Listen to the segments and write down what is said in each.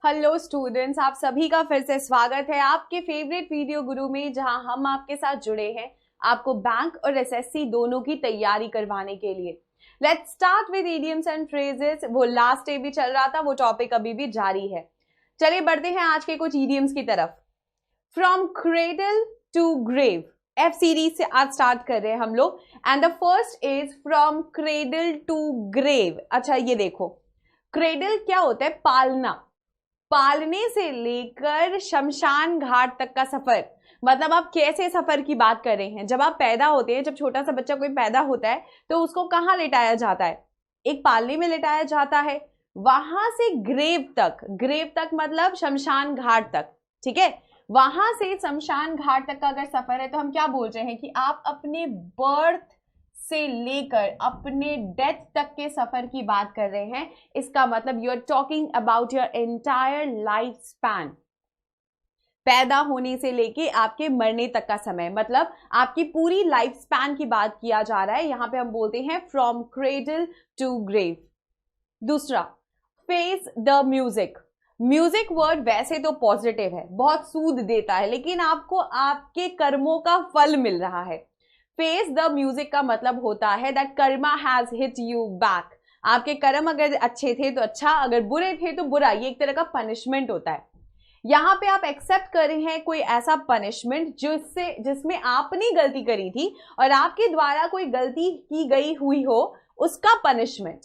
Hello students, आप सभी का फिर से स्वागत है आपके फेवरेट वीडियो गुरु में, जहां हम आपके साथ जुड़े हैं आपको बैंक और एसएससी दोनों की तैयारी करवाने के लिए। Let's start with idioms and phrases. वो लास्ट डे भी चल रहा था, वो टॉपिक अभी भी जारी है। चलिए बढ़ते हैं आज के कुछ इडियम्स की तरफ। From cradle to grave, F series से आज स्टार्ट कर रहे हैं हम लोग। And the first is from cradle to grave. अच्छा ये देखो, क्रेडल क्या होता है? पालना, पालने से लेकर शमशान घाट तक का सफर। मतलब आप कैसे सफर की बात कर रहे हैं? जब आप पैदा होते हैं, जब छोटा सा बच्चा कोई पैदा होता है तो उसको कहाँ लेटाया जाता है? एक पालने में लेटाया जाता है। वहां से ग्रेव तक, ग्रेव तक मतलब शमशान घाट तक, ठीक है? वहां से शमशान घाट तक का अगर सफर है तो हम क्या बोल रहे हैं कि आप अपने बर्थ से लेकर अपने डेथ तक के सफर की बात कर रहे हैं। इसका मतलब you are talking about your entire life span. पैदा होने से लेके आपके मरने तक का समय, मतलब आपकी पूरी लाइफ स्पैन की बात किया जा रहा है। यहां पे हम बोलते हैं फ्रॉम क्रेडल टू ग्रेव। दूसरा, face the music. Music world वैसे तो पॉजिटिव है, बहुत सूद देता है, लेकिन आपको आपके कर्मों का फल मिल रहा है। फेस द म्यूजिक का मतलब होता है that karma has hit you back. आपके कर्म अगर अच्छे थे तो अच्छा, अगर बुरे थे तो बुरा। ये एक तरह का पनिशमेंट होता है। यहां पे आप एक्सेप्ट कर रहे हैं कोई ऐसा पनिशमेंट जिसमें आपने गलती करी थी और आपके द्वारा कोई गलती की गई हुई हो, उसका पनिशमेंट।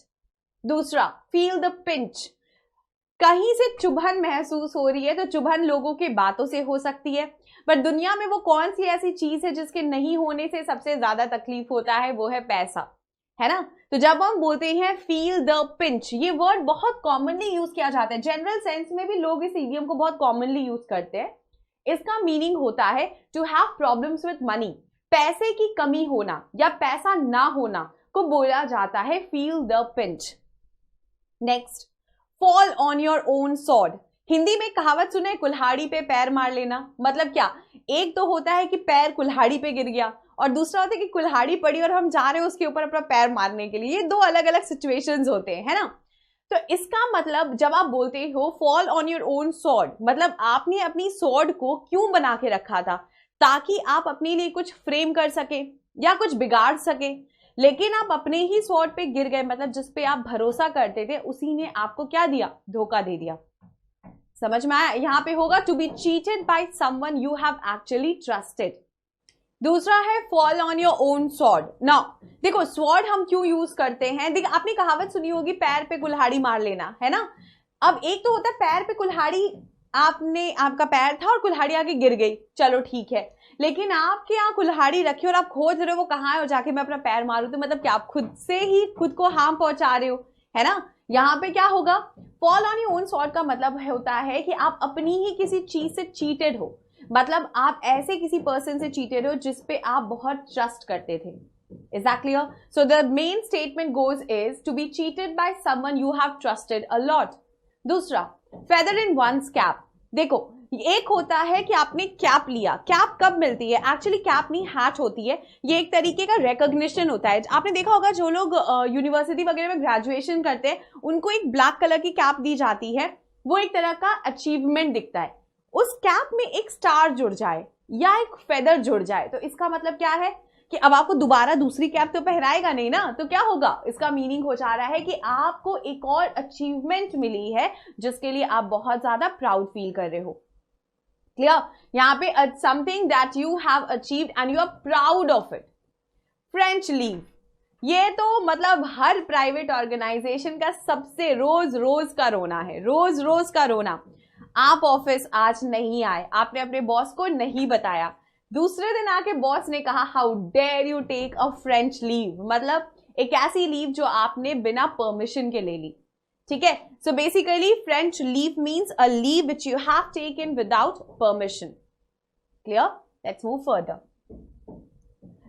दूसरा, फील द पिंच। कहीं से चुभन महसूस हो रही है तो चुभन लोगों की बातों से हो सकती है, पर दुनिया में वो कौन सी ऐसी चीज है जिसके नहीं होने से सबसे ज्यादा तकलीफ होता है? वो है पैसा, है ना? तो जब हम बोलते हैं फील द पिंच, ये वर्ड बहुत कॉमनली यूज किया जाता है। जनरल सेंस में भी लोग इस इडियम को बहुत कॉमनली यूज करते हैं। इसका मीनिंग होता है to have problems with money. पैसे की कमी होना या पैसा ना होना को बोला जाता है feel the pinch. Next, fall on your own sword. Hindi में कहावत सुना है, कुल्हाड़ी पे पैर मार लेना। मतलब क्या? एक तो होता है कि पैर कुल्हाड़ी पे गिर गया, और दूसरा होता है कि कुल्हाड़ी पड़ी और हम जा रहे हैं उसके ऊपर अपना पैर मारने के लिए। ये दो अलग अलग सिचुएशंस होते हैं, है ना? तो इसका मतलब जब आप बोलते हो fall on your own sword, मतलब आपने अपनी सॉर्ड को क्यों बना के रखा था? ताकि आप अपने लिए कुछ फ्रेम कर सके या कुछ बिगाड़ सके, लेकिन आप अपने ही सॉर्ड पे गिर गए। मतलब जिस पे आप भरोसा करते थे उसी ने आपको क्या दिया? धोखा दे दिया। समझ में आया? यहां पे होगा to be cheated by someone you have actually trusted. दूसरा है fall on your own sword. Now देखो, स्वॉर्ड हम क्यों यूज करते हैं? देखो, आपने कहावत सुनी होगी पैर पे कुल्हाड़ी मार लेना, है ना? अब एक तो होता है पैर पे कुल्हाड़ी, आपका पैर था और कुल्हाड़ी आके गिर गई, चलो ठीक है। लेकिन आपके यहाँ कुल्हाड़ी रखी और आप खोज रहे हो वो कहाँ है और जाके मैं अपना पैर मारूं, तो मतलब क्या आप खुद से ही खुद को हार्म पहुंचा रहे हो, है ना? यहाँ पे क्या होगा? Fall on your own sword का मतलब होता है कि आप अपनी ही किसी चीज से चीटेड हो। मतलब आप ऐसे किसी पर्सन से चीटेड हो जिसपे आप बहुत ट्रस्ट करते थे। Is that clear? So the main statement goes is to be cheated by someone you have trusted a lot. दूसरा, feather in one's cap. देखो, एक होता है कि आपने कैप लिया। कैप कब मिलती है? एक्चुअली कैप नहीं, हैट होती है। ये एक तरीके का रिकॉग्निशन होता है। आपने देखा होगा जो लोग यूनिवर्सिटी वगैरह में ग्रेजुएशन करते हैं उनको एक ब्लैक कलर की कैप दी जाती है। वो एक तरह का अचीवमेंट दिखता है। उस कैप में एक स्टार जुड़ जाए या एक फेदर जुड़ जाए तो इसका मतलब क्या है कि अब आपको दोबारा दूसरी कैप तो पहनाएगा नहीं ना, तो क्या होगा? इसका मीनिंग हो जा रहा है कि आपको एक और अचीवमेंट मिली है जिसके लिए आप बहुत ज्यादा प्राउड फील कर रहे हो। क्लियर? यहाँ पे something that you have achieved and you are proud of it. French leave, ये तो मतलब हर प्राइवेट ऑर्गेनाइजेशन का सबसे रोज रोज का रोना है। रोज रोज का रोना। आप ऑफिस आज नहीं आए, आपने अपने बॉस को नहीं बताया, दूसरे दिन आके बॉस ने कहा how dare you take a French leave. मतलब एक ऐसी लीव जो आपने बिना परमिशन के ले ली, ठीक है? So basically French leave means a leave which you have taken without permission. Clear? Let's move further.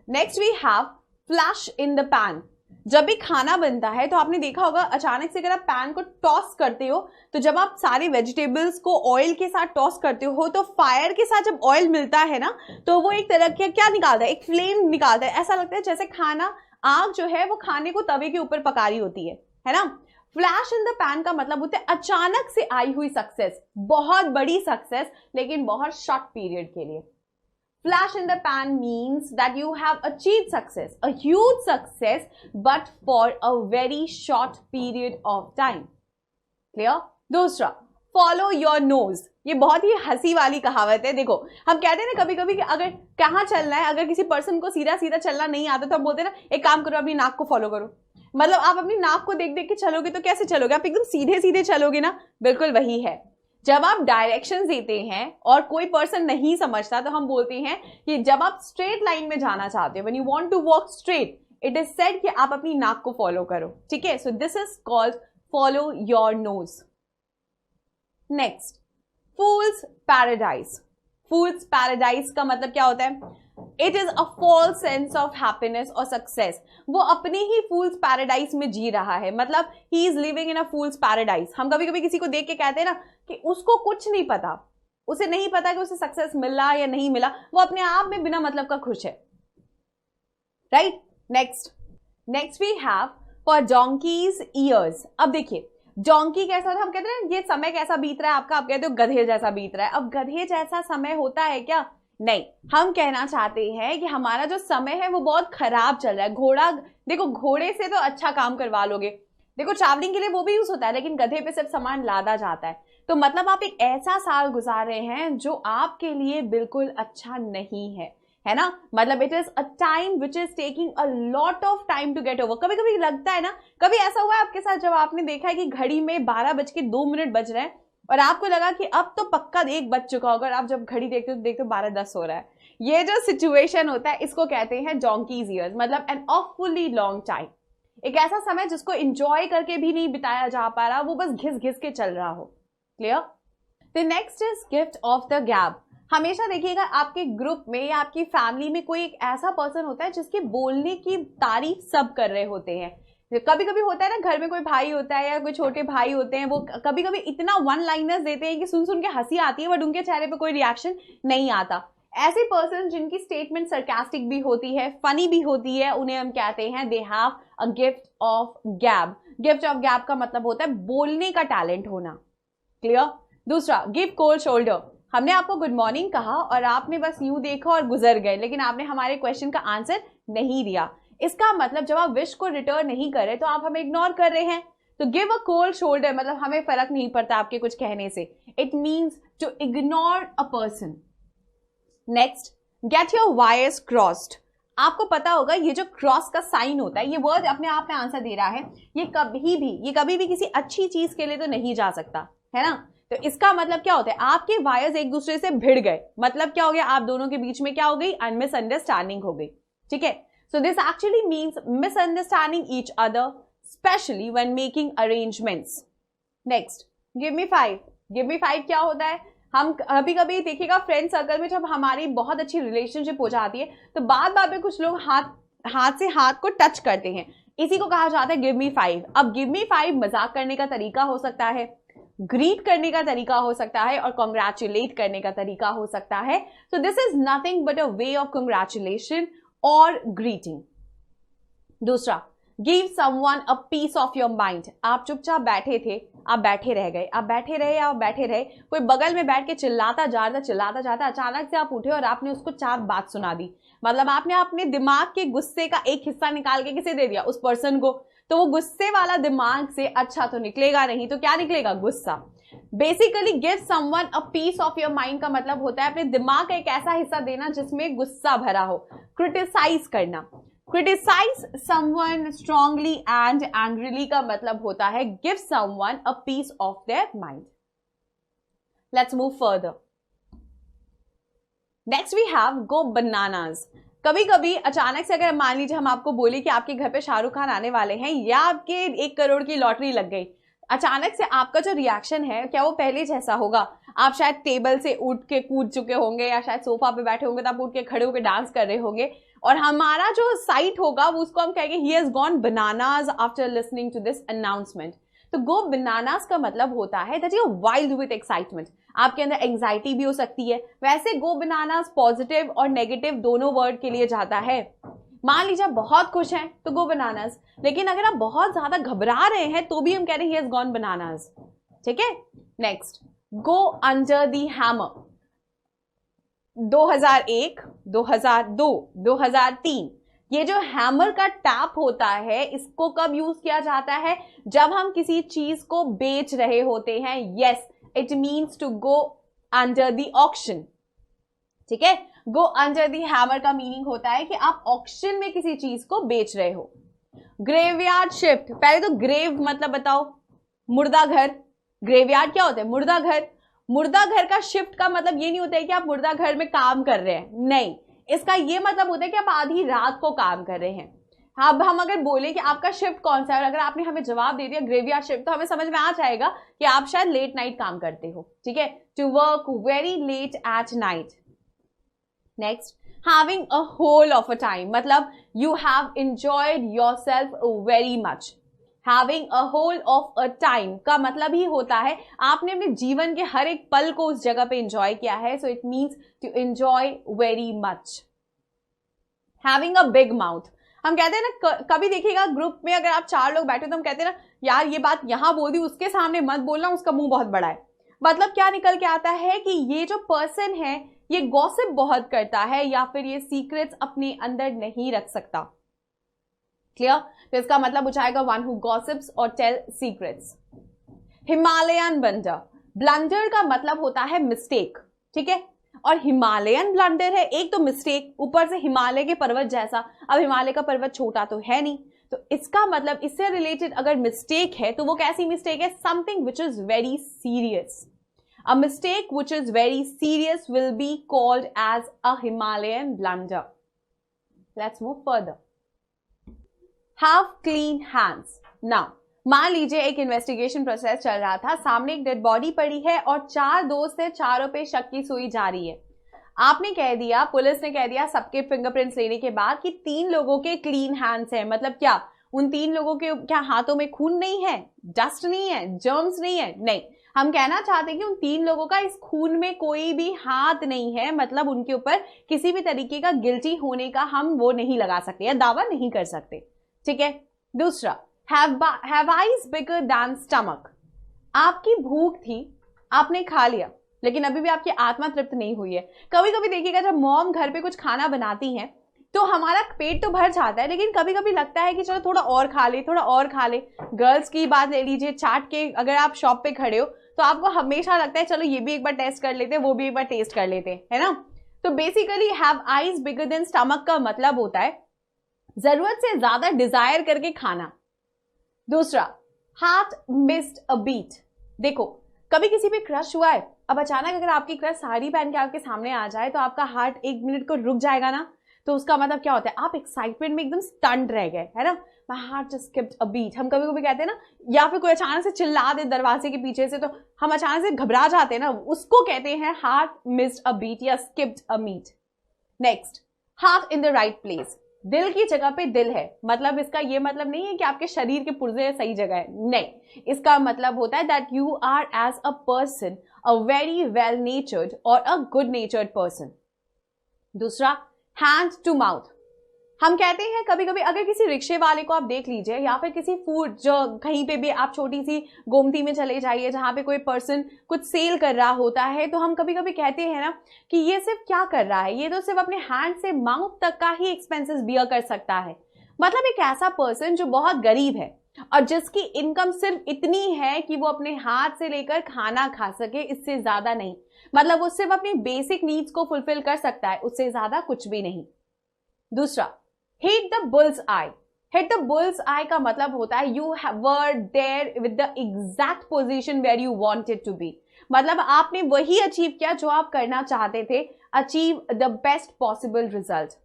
Next we have flash in the pan. जब भी खाना बनता है तो आपने देखा होगा अचानक से अगर आप पैन को टॉस करते हो तो जब आप सारे वेजिटेबल्स को ऑयल के साथ टॉस करते हो तो फायर के साथ जब ऑयल मिलता है ना तो वो एक तरह का क्या निकालता है? एक फ्लेम निकालता है। ऐसा लगता है जैसे खाना, आग जो है वो खाने को तवे के ऊपर पका रही होती है ना? फ्लैश इन द पैन का मतलब होता है अचानक से आई हुई सक्सेस, बहुत बड़ी सक्सेस लेकिन बहुत शॉर्ट पीरियड के लिए। Flash in the pan means that you have achieved success, a huge success, but for a very short period of time. Clear? दूसरा, follow your nose. ये बहुत ही हंसी वाली कहावत है। देखो, हम कहते हैं ना कभी कभी कि अगर कहाँ चलना है, अगर किसी पर्सन को सीधा सीधा चलना नहीं आता तो हम बोलते हैं ना, एक काम करो, अपनी नाक को फॉलो करो। मतलब आप अपनी नाक को देख देख के चलोगे तो कैसे चलोगे? आप एकदम सीधे सीधे चलोगे ना। बिल्कुल वही है, जब आप डायरेक्शंस देते हैं और कोई पर्सन नहीं समझता तो हम बोलते हैं कि जब आप स्ट्रेट लाइन में जाना चाहते हो, when you want to walk straight, it is said कि आप अपनी नाक को फॉलो करो। ठीक है, so this is called follow your nose. Next, fool's paradise. Fool's paradise का मतलब क्या होता है? It is a false sense of happiness और सक्सेस। वो अपने ही फूल्स पैराडाइज में जी रहा है, मतलब he is living in a fools paradise. हम कभी कभी किसी को देख के कहते हैं ना कि उसको कुछ नहीं पता, उसे नहीं पता कि उसे सक्सेस मिला या नहीं मिला, वो अपने आप में बिना मतलब का खुश है। Right? Next we have for donkey's years. अब देखिए, डोंकी कैसा होता है? हम कहते हैं ये समय कैसा बीत रहा है आपका, आप कहते हो गधे जैसा बीत रहा है। अब गधे जैसा समय होता है क्या? नहीं, हम कहना चाहते हैं कि हमारा जो समय है वो बहुत खराब चल रहा है। घोड़ा, देखो घोड़े से तो अच्छा काम करवा लोगे, देखो ट्रैवलिंग के लिए वो भी यूज होता है, लेकिन गधे पे सिर्फ सामान लादा जाता है। तो मतलब आप एक ऐसा साल गुजार रहे हैं जो आपके लिए बिल्कुल अच्छा नहीं है ना? मतलब it is a time which is taking a lot of time to get over. कभी कभी लगता है ना, कभी ऐसा हुआ है आपके साथ जब आपने देखा है कि घड़ी में 12:02 बज रहे हैं और आपको लगा कि अब तो पक्का 1 बज चुका होगा, और आप जब घड़ी देखते हो तो देखते हो 12:10 हो रहा है। ये जो सिचुएशन होता है इसको कहते हैं डोंकीज ईयर्स, मतलब एन ऑफुली लॉन्ग टाइम। एक ऐसा समय जिसको एंजॉय करके भी नहीं बिताया जा पा रहा, वो बस घिस घिस के चल रहा हो। Clear? The next is gift of the गैब। हमेशा देखिएगा आपके ग्रुप में या आपकी फैमिली में कोई एक ऐसा पर्सन होता है जिसके बोलने की तारीफ सब कर रहे होते हैं। कभी कभी होता है ना, घर में कोई भाई होता है या कोई छोटे भाई होते हैं, वो कभी कभी इतना वन लाइनर्स देते हैं कि सुन सुन के हंसी आती है, बट उनके चेहरे पे कोई रिएक्शन नहीं आता। ऐसे पर्सन जिनकी स्टेटमेंट सरकास्टिक भी होती है, फनी भी होती है, उन्हें हम कहते हैं they have a gift of गैब। गिफ्ट ऑफ गैब का मतलब होता है बोलने का टैलेंट होना। क्लियर? दूसरा, गिव कोल्ड शोल्डर। हमने आपको गुड मॉर्निंग कहा और आपने बस यूं देखा और गुजर गए, लेकिन आपने हमारे क्वेश्चन का आंसर नहीं दिया। इसका मतलब जब आप विश को रिटर्न नहीं कर रहे तो आप हमें इग्नोर कर रहे हैं। तो गिव अ कोल्ड शोल्डर मतलब हमें फर्क नहीं पड़ता आपके कुछ कहने से। It means to ignore a person. Next, get your wires crossed. आपको पता होगा ये जो क्रॉस का साइन होता है, ये वर्ड अपने आप में आंसर दे रहा है। ये कभी भी किसी अच्छी चीज के लिए तो नहीं जा सकता, है ना? तो इसका मतलब क्या होता है? आपके वायर्स एक दूसरे से भिड़ गए, मतलब क्या हो गया? आप दोनों के बीच में क्या हो गई? मिसअंडरस्टैंडिंग हो गई। ठीक है? So this actually means misunderstanding each other, especially when making arrangements. Next, give me 5. Give me 5 क्या होता है? हम कभी कभी देखिएगा फ्रेंड सर्कल में जब हमारी बहुत अच्छी रिलेशनशिप हो जाती है तो बात बात में कुछ लोग हाथ से हाथ को टच करते हैं, इसी को कहा जाता है गिव मी 5। अब गिव मी 5 मजाक करने का तरीका हो सकता है, ग्रीट करने का तरीका हो सकता है, और कॉन्ग्रेचुलेट करने का तरीका हो सकता है। So this is nothing but a way of congratulation और ग्रीटिंग। दूसरा, give someone a piece of your mind. आप चुपचाप बैठे थे, आप बैठे रह गए, आप बैठे रहे, कोई बगल में बैठ के चिल्लाता जाता, अचानक से आप उठे और आपने उसको 4 बात सुना दी। मतलब आपने अपने दिमाग के गुस्से का एक हिस्सा निकाल के किसे दे दिया? उस पर्सन को। तो वो गुस्से वाला दिमाग से अच्छा तो निकलेगा नहीं, तो क्या निकलेगा? गुस्सा। Basically give someone a piece of your mind का मतलब होता है अपने दिमाग का एक ऐसा हिस्सा देना जिसमें गुस्सा भरा हो। क्रिटिसाइज करना, criticise someone strongly and angrily का मतलब होता है give someone a piece of their mind. Let's move further. Next we have go bananas. कभी कभी अचानक से अगर मान लीजिए हम आपको बोले कि आपके घर पे शाहरुख खान आने वाले हैं या आपके 1 करोड़ की लॉटरी लग गई, अचानक से आपका जो रिएक्शन है क्या वो पहले जैसा होगा? आप शायद टेबल से उठ के कूद चुके होंगे या शायद सोफा पे बैठे होंगे तो आप उठ के खड़े होकर डांस कर रहे होंगे, और हमारा जो साइट होगा वो उसको हम कहेंगे he has gone bananas after listening to this announcement. तो गो बनानास का मतलब होता है that you are wild with excitement. आपके अंदर एंजाइटी भी हो सकती है। वैसे गो बनानास पॉजिटिव और नेगेटिव दोनों वर्ड के लिए जाता है। मान लीजिए आप बहुत खुश हैं तो गो बनानास, लेकिन अगर आप बहुत ज्यादा घबरा रहे हैं तो भी हम कह रहे हैं ही हैज गॉन बनानास। ठीक है, next, go under the hammer. 2001, 2002, 2003, ये जो हैमर का टैप होता है इसको कब यूज किया जाता है? जब हम किसी चीज को बेच रहे होते हैं। Yes, it means to go under the auction. ठीक है, गो अंडर द हैमर का मीनिंग होता है कि आप ऑक्शन में किसी चीज को बेच रहे हो। ग्रेवयार्ड शिफ्ट, पहले तो ग्रेव मतलब बताओ, मुर्दा घर। ग्रेवयार्ड क्या होता है? मुर्दा घर। मुर्दा घर का शिफ्ट का मतलब ये नहीं होता है कि आप मुर्दा घर में काम कर रहे हैं, नहीं, इसका ये मतलब होता है कि आप आधी रात को काम कर रहे हैं। अब हम अगर बोले कि आपका शिफ्ट कौन सा है और अगर आपने हमें जवाब दे दिया ग्रेवयार्ड शिफ्ट, तो हमें समझ में आ जाएगा कि आप शायद लेट नाइट काम करते हो। ठीक है, to work very late at night. Next, having a whale of a time, मतलब you have enjoyed yourself very much. Having a whale of a time का मतलब ही होता है आपने अपने जीवन के हर एक पल को उस जगह पे एंजॉय किया है, so it means to enjoy very much. Having a big mouth, हम कहते हैं ना, कभी देखिएगा ग्रुप में अगर आप 4 लोग बैठे तो हम कहते हैं ना, यार ये बात यहां बोल दी, उसके सामने मत बोलना, उसका मुंह बहुत बड़ा है। मतलब क्या निकल के आता है कि ये जो पर्सन है ये गॉसिप बहुत करता है या फिर ये सीक्रेट्स अपने अंदर नहीं रख सकता। क्लियर? तो इसका मतलब हो जाएगा वन हु गॉसिप्स और tell secrets. Himalayan blunder, blunder का मतलब होता है मिस्टेक। ठीक है, और हिमालयन ब्लंडर है, एक तो मिस्टेक, ऊपर से हिमालय के पर्वत जैसा। अब हिमालय का पर्वत छोटा तो है नहीं, तो इसका मतलब इससे रिलेटेड अगर मिस्टेक है तो वो कैसी मिस्टेक है? Something which is very serious. A mistake which is very serious will be called as a Himalayan blunder. Let's move further. Have clean hands. Now, मान लीजिए एक इन्वेस्टिगेशन प्रोसेस चल रहा था, सामने एक डेड बॉडी पड़ी है और 4 दोस्त है, चारों पे शक की सुई जा रही है। आपने कह दिया, पुलिस ने कह दिया सबके फिंगरप्रिंट्स लेने के बाद कि 3 लोगों के क्लीन हैंड्स हैं। मतलब क्या उन 3 लोगों के क्या हाथों में खून नहीं है, डस्ट नहीं है, जर्म्स नहीं है? नहीं, हम कहना चाहते हैं कि उन 3 लोगों का इस खून में कोई भी हाथ नहीं है, मतलब उनके ऊपर किसी भी तरीके का गिल्टी होने का हम वो नहीं लगा सकते या दावा नहीं कर सकते। ठीक है, दूसरा, have eyes bigger than stomach. आपकी भूख थी, आपने खा लिया, लेकिन अभी भी आपकी आत्मा तृप्त नहीं हुई है। कभी कभी देखिएगा जब मॉम घर पे कुछ खाना बनाती हैं तो हमारा पेट तो भर जाता है, लेकिन कभी कभी लगता है कि चलो थोड़ा और खा ले, थोड़ा और खा ले। गर्ल्स की बात ले लीजिए, चाट के अगर आप शॉप पे खड़े हो तो आपको हमेशा लगता है चलो ये भी एक बार टेस्ट कर लेते हैं, वो भी एक बार टेस्ट कर लेते हैं, है ना? तो basically have eyes bigger than stomach का मतलब होता है जरूरत से ज्यादा डिजायर करके खाना। दूसरा, हार्ट मिस्ड अ बीट। देखो, कभी किसी पे क्रश हुआ है, अब अचानक अगर आपकी क्रश साड़ी पहन के आपके सामने आ जाए तो आपका हार्ट 1 मिनट को रुक जाएगा ना। तो उसका मतलब क्या होता है? आप एक्साइटमेंट में एकदम स्टंट रह गए, है ना? My heart just skipped a beat. हम कभी कभी कहते हैं ना, या फिर कोई अचानक से चिल्ला दे दरवाजे के पीछे से तो हम अचानक से घबरा जाते हैं ना, उसको कहते हैं हार्ट मिस्ड अ बीट या skipped a beat. Next, heart in the right place. दिल की जगह पे दिल है, मतलब इसका ये मतलब नहीं है कि आपके शरीर के पुर्जे सही जगह है, नहीं, इसका मतलब होता है that you are as a person a very well natured और अ गुड नेचर्ड पर्सन। दूसरा, हैंड टू माउथ। हम कहते हैं कभी कभी अगर किसी रिक्शे वाले को आप देख लीजिए या फिर किसी फूड जो कहीं पे भी आप छोटी सी गोमती में चले जाइए जहां पे कोई पर्सन कुछ सेल कर रहा होता है, तो हम कभी कभी कहते हैं ना कि ये सिर्फ क्या कर रहा है, ये तो सिर्फ अपने हैंड से माउथ तक का ही एक्सपेंसेस बियर कर सकता है। मतलब एक ऐसा पर्सन जो बहुत गरीब है और जिसकी इनकम सिर्फ इतनी है कि वो अपने हाथ से लेकर खाना खा सके, इससे ज्यादा नहीं। मतलब वो सिर्फ अपनी बेसिक नीड्स को फुलफिल कर सकता है, उससे ज्यादा कुछ भी नहीं। दूसरा, hit the bull's eye. Hit the bull's eye का मतलब होता है you were there with the exact position where you wanted to be. मतलब आपने वही अचीव किया जो आप करना चाहते थे, achieve the best possible result.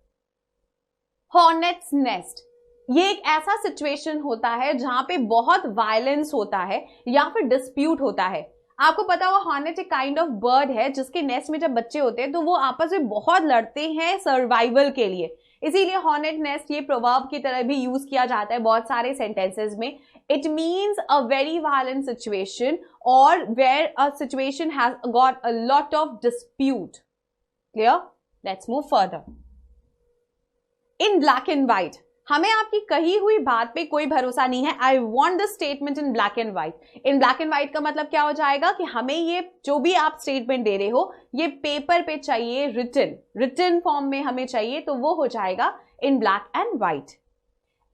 Hornets nest, ये एक ऐसा सिचुएशन होता है जहां पे बहुत वायलेंस होता है या फिर डिस्प्यूट होता है। आपको पता होगा हॉर्नेट एक काइंड ऑफ बर्ड है जिसके नेस्ट में जब बच्चे होते हैं तो वो आपस में बहुत लड़ते हैं सर्वाइवल के लिए, इसीलिए हॉर्नेट नेस्ट ये प्रोवर्ब की तरह भी यूज किया जाता है बहुत सारे सेंटेंसेस में। It means a very violent situation और where a situation has got a lot of dispute. Clear? Let's move further. In black and white, हमें आपकी कही हुई बात पे कोई भरोसा नहीं है। I want the statement in black and white. In black and white का मतलब क्या हो जाएगा कि हमें ये जो भी आप स्टेटमेंट दे रहे हो ये पेपर पे चाहिए, रिटन फॉर्म में हमें चाहिए, तो वो हो जाएगा in black and white.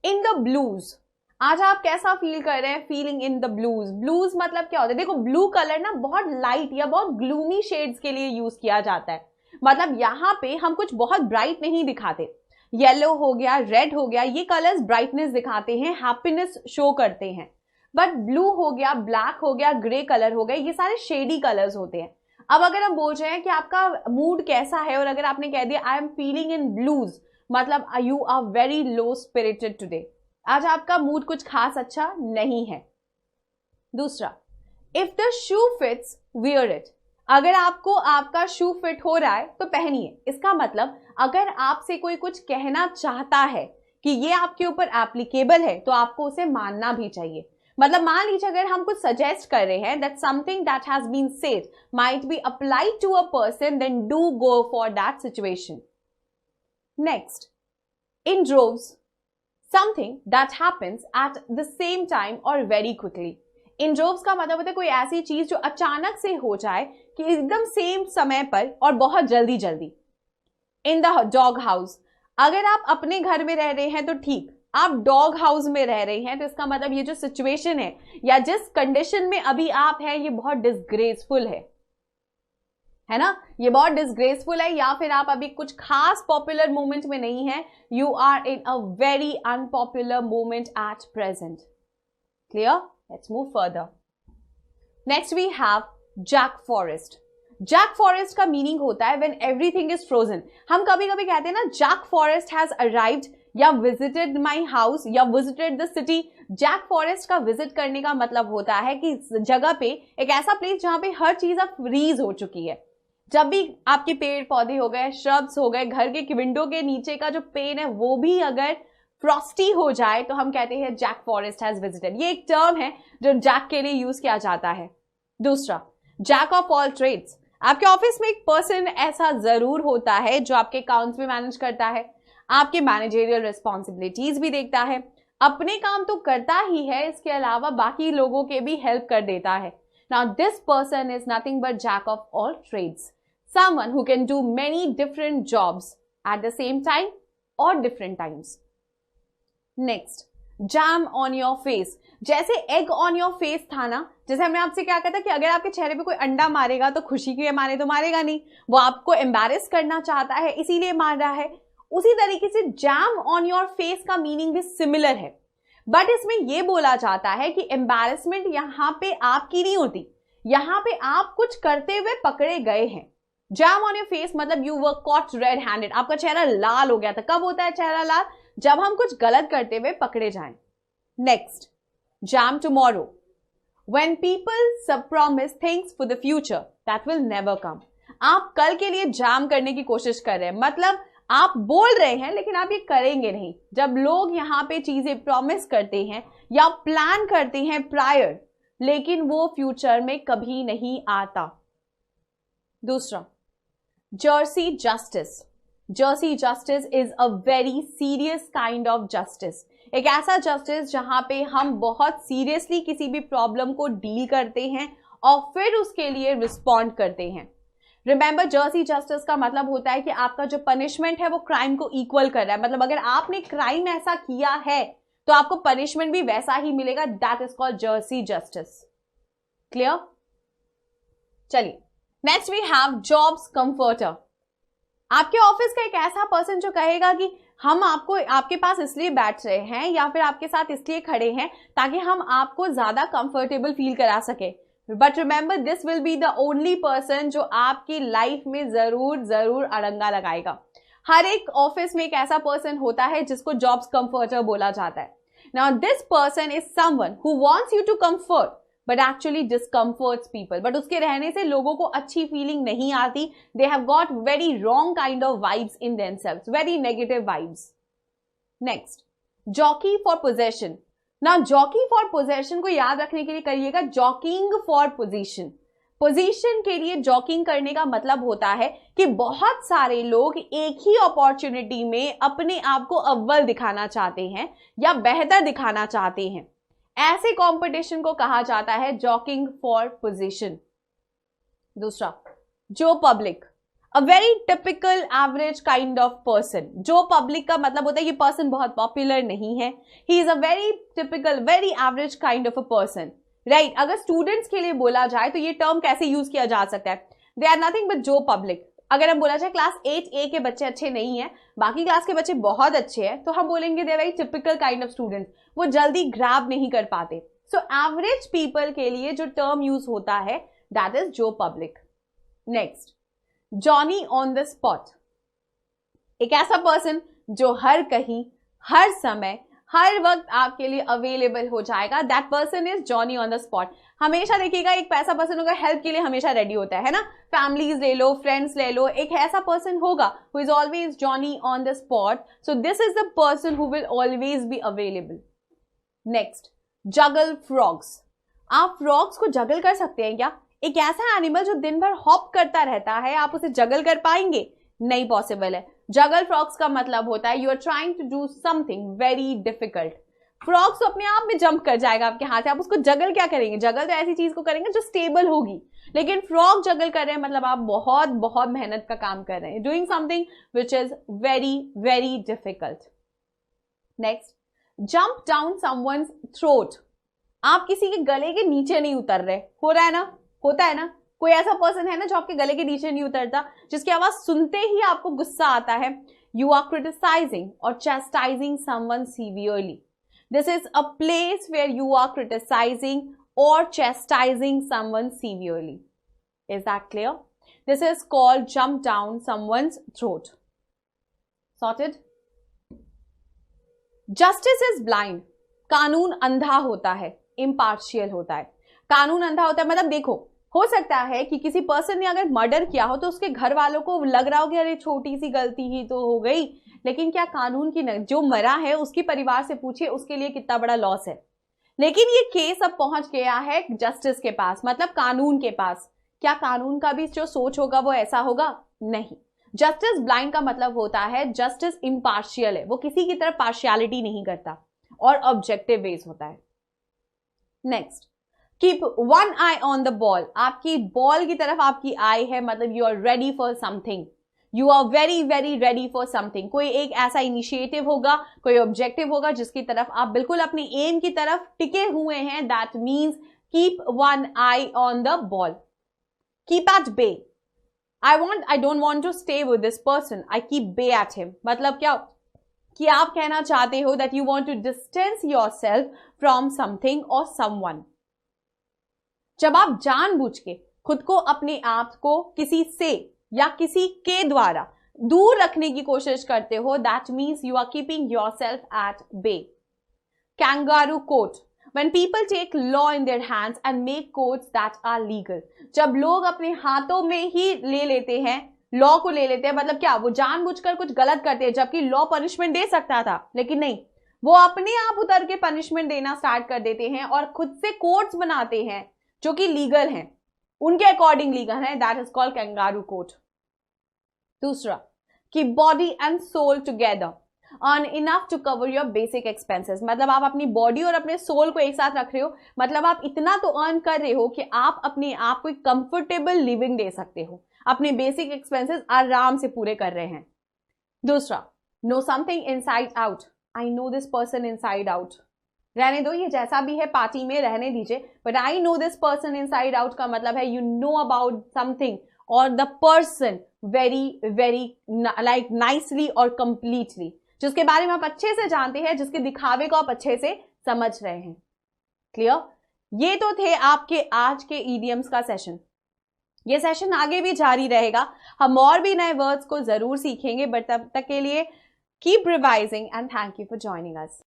In the blues, आज आप कैसा फील कर रहे हैं? Feeling in the blues. Blues मतलब क्या होता है? देखो ब्लू कलर ना बहुत लाइट या बहुत ग्लूमी शेड्स के लिए यूज किया जाता है। मतलब यहाँ पे हम कुछ बहुत ब्राइट नहीं दिखाते। येलो हो गया, रेड हो गया, ये कलर्स ब्राइटनेस दिखाते हैं, हैप्पीनेस शो करते हैं। बट ब्लू हो गया, ब्लैक हो गया, ग्रे कलर हो गए, ये सारे शेडी कलर्स होते हैं। अब अगर हम बोल रहे हैं कि आपका मूड कैसा है और अगर आपने कह दिया I am feeling in blues, मतलब you are very low spirited today, आज आपका मूड कुछ खास अच्छा नहीं है। दूसरा, if the shoe fits wear it, अगर आपको आपका शू फिट हो रहा है तो पहनिए। इसका मतलब अगर आपसे कोई कुछ कहना चाहता है कि ये आपके ऊपर एप्लीकेबल है तो आपको उसे मानना भी चाहिए। मतलब मान लीजिए अगर हम कुछ सजेस्ट कर रहे हैं that something that has been said might be applied to a person, then do go for that situation. Next, in droves, something that happens at the same time और वेरी क्विकली। इन ड्रोव्स का मतलब होता है कोई ऐसी चीज जो अचानक से हो जाए कि एकदम सेम समय पर और बहुत जल्दी जल्दी। इन द डॉग हाउस, अगर आप अपने घर में रह रहे हैं तो ठीक, आप डॉग हाउस में रह रहे हैं तो इसका मतलब ये जो सिचुएशन है या जिस कंडीशन में अभी आप हैं ये बहुत डिसग्रेसफुल है ना, ये बहुत डिसग्रेसफुल है, या फिर आप अभी कुछ खास पॉपुलर मोमेंट में नहीं है, you are in a very unpopular moment at present. Clear? Let's move further. Next we have Jack Forest. Jack Forest का मीनिंग होता है व्हेन एवरीथिंग इज फ्रोजन। हम कभी कभी कहते हैं ना जैक फॉरेस्ट हैज अराइव्ड या विजिटेड माई हाउस या visited the city. Jack Forest का विजिट करने का मतलब होता है कि जगह पे एक ऐसा प्लेस जहां पे हर चीज अब फ्रीज हो चुकी है। जब भी आपके पेड़ पौधे हो गए, श्रब्स हो गए, घर के विंडो के नीचे का जो पेन है वो भी अगर फ्रॉस्टी हो जाए तो हम कहते हैं जैक फॉरेस्ट हैज विजिटेड। ये एक टर्म है जो जैक के लिए यूज किया जाता है। दूसरा, जैक ऑफ ऑल ट्रेड्स। आपके ऑफिस में एक पर्सन ऐसा जरूर होता है जो आपके अकाउंट्स में मैनेज करता है, आपके मैनेजरियल रिस्पॉन्सिबिलिटीज भी देखता है, अपने काम तो करता ही है, इसके अलावा बाकी लोगों के भी हेल्प कर देता है। Now this person is nothing but jack of all trades, someone who can do many different jobs at the same time और different times. Next, jam on your face. जैसे एग ऑन योर फेस था ना, जैसे हमने आपसे क्या कहा था कि अगर आपके चेहरे पे कोई अंडा मारेगा तो खुशी के मारे तो मारेगा नहीं, वो आपको एम्बैरेस करना चाहता है इसीलिए मार रहा है। उसी तरीके से जैम ऑन योर फेस का मीनिंग भी सिमिलर है, बट इसमें यह बोला जाता है कि एम्बैरेसमेंट यहां पे आपकी नहीं होती, यहां पे आप कुछ करते हुए पकड़े गए हैं। जैम ऑन योर फेस मतलब you were caught red handed, आपका चेहरा लाल हो गया था। कब होता है चेहरा लाल? जब हम कुछ गलत करते हुए पकड़े जाएं। Next, jam tomorrow, when people promise things for the future that will never come. आप कल के लिए जैम करने की कोशिश कर रहे हैं, मतलब आप बोल रहे हैं लेकिन आप ये करेंगे नहीं। जब लोग यहाँ पे चीजें प्रॉमिस करते हैं या प्लान करते हैं प्रायर, लेकिन वो फ्यूचर में कभी नहीं आता। दूसरा, Jersey justice. Jersey justice is a very serious kind of justice. एक ऐसा जस्टिस जहां पे हम बहुत सीरियसली किसी भी प्रॉब्लम को डील करते हैं और फिर उसके लिए रिस्पॉन्ड करते हैं। रिमेंबर, जर्सी जस्टिस का मतलब होता है कि आपका जो पनिशमेंट है वो क्राइम को इक्वल कर रहा है। मतलब अगर आपने क्राइम ऐसा किया है तो आपको पनिशमेंट भी वैसा ही मिलेगा। That is called Jersey justice. Clear? चलिए, next we have Job's comforter. आपके ऑफिस का एक ऐसा पर्सन जो कहेगा कि हम आपके पास इसलिए बैठ रहे हैं या फिर आपके साथ इसलिए खड़े हैं ताकि हम आपको ज्यादा कंफर्टेबल फील करा सके। But remember, this will be the only person जो आपकी लाइफ में जरूर अड़ंगा लगाएगा। हर एक ऑफिस में एक ऐसा पर्सन होता है जिसको जॉब्स कंफर्टर बोला जाता है। Now this person is someone who wants you to comfort but actually discomforts people. But उसके रहने से लोगों को अच्छी फीलिंग नहीं आती। They have got very wrong kind of vibes in themselves, very negative vibes. Next, jockey for possession. ना jockey for possession को याद रखने के लिए करिएगा जॉकिंग फॉर पोजीशन, पोजीशन के लिए जॉकिंग करने का मतलब होता है कि बहुत सारे लोग एक ही अपॉर्चुनिटी में अपने आप को अव्वल दिखाना चाहते हैं या बेहतर दिखाना चाहते हैं। ऐसे कंपटीशन को कहा जाता है जॉकिंग फॉर पोजीशन। दूसरा, जो public, a very typical average kind of person. जो पब्लिक का मतलब होता है कि पर्सन बहुत पॉपुलर नहीं है, he is a very typical very average kind of a person, right. अगर स्टूडेंट्स के लिए बोला जाए तो ये टर्म कैसे यूज किया जा सकता है, दे आर नथिंग बट जो पब्लिक। अगर हम बोला जाए क्लास 8A के बच्चे अच्छे नहीं है, बाकी क्लास के बच्चे बहुत अच्छे हैं, तो हम बोलेंगे they are very typical kind of students, वो जल्दी ग्रैब नहीं कर पाते। सो एवरेज पीपल के लिए जो टर्म यूज होता है दैट इज जो public. Next, Johnny on the spot, एक ऐसा पर्सन जो हर कहीं, हर समय, हर वक्त आपके लिए अवेलेबल हो जाएगा, that person is Johnny on the spot. हमेशा देखिएगा एक ऐसा पर्सन होगा हेल्प के लिए हमेशा रेडी होता है ना, फैमिलीज ले लो, फ्रेंड्स ले लो, एक ऐसा पर्सन होगा who is always Johnny on the spot. So this is the person who will always be available. Next, juggle frogs. आप फ्रॉग्स को जगल कर सकते हैं क्या? एक ऐसा एनिमल जो दिन भर हॉप करता रहता है, आप उसे जगल कर पाएंगे? नहीं पॉसिबल है। जगल फ्रॉग्स का मतलब होता है you are trying to do something very difficult. Frogs तो अपने आप में जंप कर जाएगा आपके हाथ से, आप उसको जगल क्या करेंगे? जगल तो ऐसी चीज को करेंगे जो स्टेबल होगी, लेकिन फ्रॉग जगल कर रहे हैं मतलब आप बहुत बहुत मेहनत का काम कर रहे हैं, doing something which is very very difficult. Next, jump down someone's throat. आप किसी के गले के नीचे नहीं उतर रहे, हो रहा है ना, होता है ना, कोई ऐसा पर्सन है ना जो आपके गले के नीचे नहीं उतरता, जिसकी आवाज सुनते ही आपको गुस्सा आता है। यू आर क्रिटिसाइजिंग और chastising someone severely. This is a place where you are criticising और chastising someone severely. Is that clear? This is called jump down someone's throat. Sorted? Justice is blind. कानून अंधा होता है, impartial होता है। कानून अंधा होता है मतलब देखो, हो सकता है कि किसी पर्सन ने अगर मर्डर किया हो तो उसके घर वालों को लग रहा हो कि अरे छोटी सी गलती ही तो हो गई, लेकिन क्या कानून की जो मरा है उसके परिवार से पूछिए उसके लिए कितना बड़ा लॉस है। लेकिन ये केस अब पहुंच गया है जस्टिस के पास, मतलब कानून के पास। क्या कानून का भी जो सोच होगा वो ऐसा होगा? नहीं। जस्टिस ब्लाइंड का मतलब होता है जस्टिस इम्पार्शियल है, वो किसी की तरफ पार्शियलिटी नहीं करता और ऑब्जेक्टिव बेस होता है। Next, keep one eye on the ball. आपकी बॉल की तरफ आपकी आई है, मतलब you are ready for something, you are very very ready for something. कोई एक ऐसा इनिशिएटिव होगा, कोई ऑब्जेक्टिव होगा जिसकी तरफ आप बिल्कुल अपने एम की तरफ टिके हुए हैं, that means keep one eye on the ball. Keep at bay, I don't want to stay with this person, I keep bay at him. मतलब क्या कि आप कहना चाहते हो that you want to distance yourself from something और someone. जब आप जानबूझ के खुद को, अपने आप को किसी से या किसी के द्वारा दूर रखने की कोशिश करते हो, that means you are keeping yourself at bay. Kangaroo court, when people take law in their hands and make courts that are legal। जब लोग अपने हाथों में ही ले लेते हैं, लॉ को ले लेते हैं, मतलब क्या वो जानबूझकर कुछ गलत करते हैं, जबकि लॉ पनिशमेंट दे सकता था, लेकिन नहीं, वो अपने आप उतर के पनिशमेंट देना स्टार्ट कर देते हैं और खुद से कोर्ट्स बनाते हैं जो कि लीगल हैं, उनके अकॉर्डिंग लीगल है, that is called kangaroo court. दूसरा, कि body and soul together, earn enough to cover your basic expenses. मतलब आप अपनी बॉडी और अपने सोल को एक साथ रख रहे हो, मतलब आप इतना तो अर्न कर रहे हो कि आप अपने आप को कंफर्टेबल लिविंग दे सकते हो, अपने बेसिक एक्सपेंसेस आराम से पूरे कर रहे हैं। दूसरा, know something inside out, I know this person inside out. रहने दो, ये जैसा भी है पार्टी में रहने दीजिए, but I know this person inside out का मतलब है यू नो अबाउट समथिंग और the person very very like nicely और कंप्लीटली, जिसके बारे में आप अच्छे से जानते हैं, जिसके दिखावे को आप अच्छे से समझ रहे हैं। क्लियर? ये तो थे आपके आज के इडियम्स का सेशन। ये सेशन आगे भी जारी रहेगा, हम और भी नए वर्ड्स को जरूर सीखेंगे, बट तब तक के लिए keep revising and thank you for joining us.